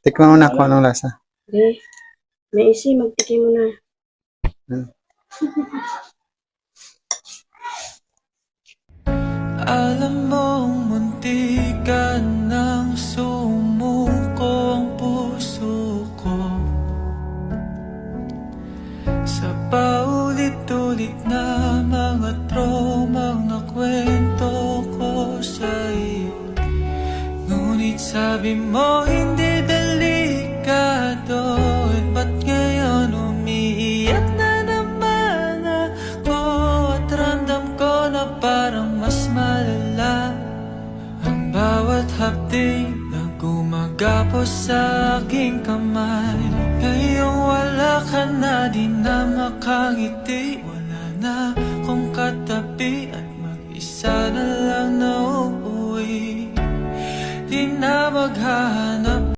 Tikman mo na kung anong lasa. Hindi. Naisi, magtikim mo na. Hmm. Alam mong muntikan ng sumuko ang puso ko sa paulit-ulit na mga tromang nakwento ko sa iyo. Ngunit sabi mo hindi delikado, ba't ngayon umiiyak na naman ako? At ramdam ko na parang mas malala ang bawat hapting na gumagapos sa aking kamay. Ngayong wala ka na, di na makangiti, wala na kung katabi at mag-isa na lang na uuwi. Di na maghahanap